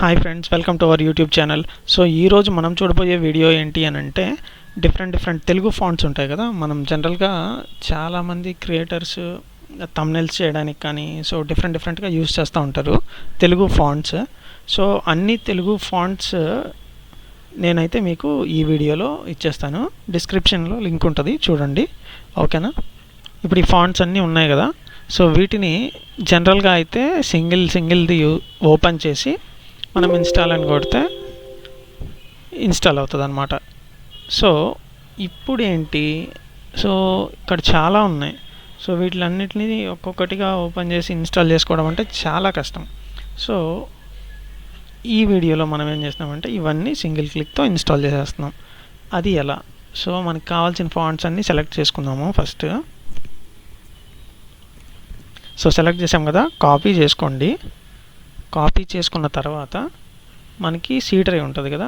Hi friends, welcome to our YouTube channel. So ఈరోజు మనం చూడబోయే వీడియో ఏంటి అని అంటే డిఫరెంట్ తెలుగు ఫాంట్స్ ఉంటాయి కదా. మనం జనరల్గా చాలామంది క్రియేటర్స్ థంబ్నెయిల్స్ చేయడానికి కానీ సో డిఫరెంట్గా యూస్ చేస్తూ ఉంటారు తెలుగు ఫాంట్స్. సో అన్ని తెలుగు ఫాంట్స్ నేనైతే మీకు ఈ వీడియోలో ఇచ్చేస్తాను. డిస్క్రిప్షన్లో లింక్ ఉంటుంది, చూడండి. ఓకేనా? ఇప్పుడు ఈ ఫాంట్స్ అన్నీ ఉన్నాయి కదా. సో వీటిని జనరల్గా అయితే సింగిల్ది ఓపెన్ చేసి మనం ఇన్స్టాల్ అని కొడితే ఇన్స్టాల్ అవుతుంది అన్నమాట. సో ఇప్పుడు ఏంటి, సో ఇక్కడ చాలా ఉన్నాయి. సో వీటిలన్నిటిని ఒక్కొక్కటిగా ఓపెన్ చేసి ఇన్స్టాల్ చేసుకోవడం అంటే చాలా కష్టం. సో ఈ వీడియోలో మనం ఏం చేస్తున్నామంటే ఇవన్నీ సింగిల్ క్లిక్తో ఇన్స్టాల్ చేసేస్తున్నాం. అది ఎలా? సో మనకు కావాల్సిన ఫాంట్స్ అన్నీ సెలెక్ట్ చేసుకుందాము ఫస్ట్. సో సెలెక్ట్ చేసాం కదా, కాపీ చేసుకోండి. కాపీ చేసుకున్న తర్వాత మనకి సి డ్రైవ్ ఉంటుంది కదా,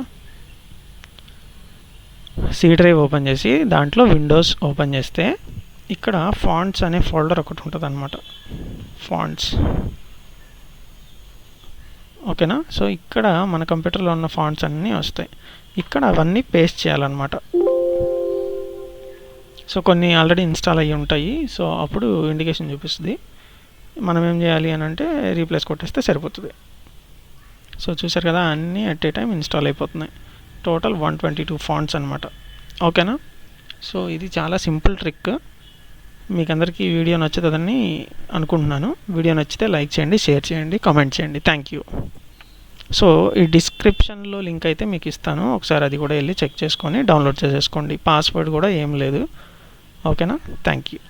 సి డ్రైవ్ ఓపెన్ చేసి దాంట్లో విండోస్ ఓపెన్ చేస్తే ఇక్కడ ఫాంట్స్ అనే ఫోల్డర్ ఒకటి ఉంటుంది అన్నమాట. ఫాంట్స్, ఓకేనా? సో ఇక్కడ మన కంప్యూటర్లో ఉన్న ఫాంట్స్ అన్నీ వస్తాయి. ఇక్కడ అవన్నీ పేస్ట్ చేయాలన్నమాట. సో కొన్ని ఆల్రెడీ ఇన్స్టాల్ అయ్యి ఉంటాయి, సో అప్పుడు ఇండికేషన్ చూపిస్తుంది. మనం ఏం చేయాలి అని అంటే రీప్లేస్ కొట్టేస్తే సరిపోతుంది. సో చూసారు కదా, అన్నీ అట్ ఏ టైం ఇన్స్టాల్ అయిపోతున్నాయి. టోటల్ 122 ఫాంట్స్ అనమాట. ఓకేనా? సో ఇది చాలా సింపుల్ ట్రిక్. మీకు అందరికీ వీడియో నచ్చుతుందని అనుకుంటున్నాను. వీడియో నచ్చితే లైక్ చేయండి, షేర్ చేయండి, కామెంట్ చేయండి. Thank you. సో ఈ డిస్క్రిప్షన్లో లింక్ అయితే మీకు ఇస్తాను, ఒకసారి అది కూడా వెళ్ళి చెక్ చేసుకొని డౌన్లోడ్ చేసేసుకోండి. పాస్వర్డ్ కూడా ఏం లేదు. ఓకేనా? Thank you.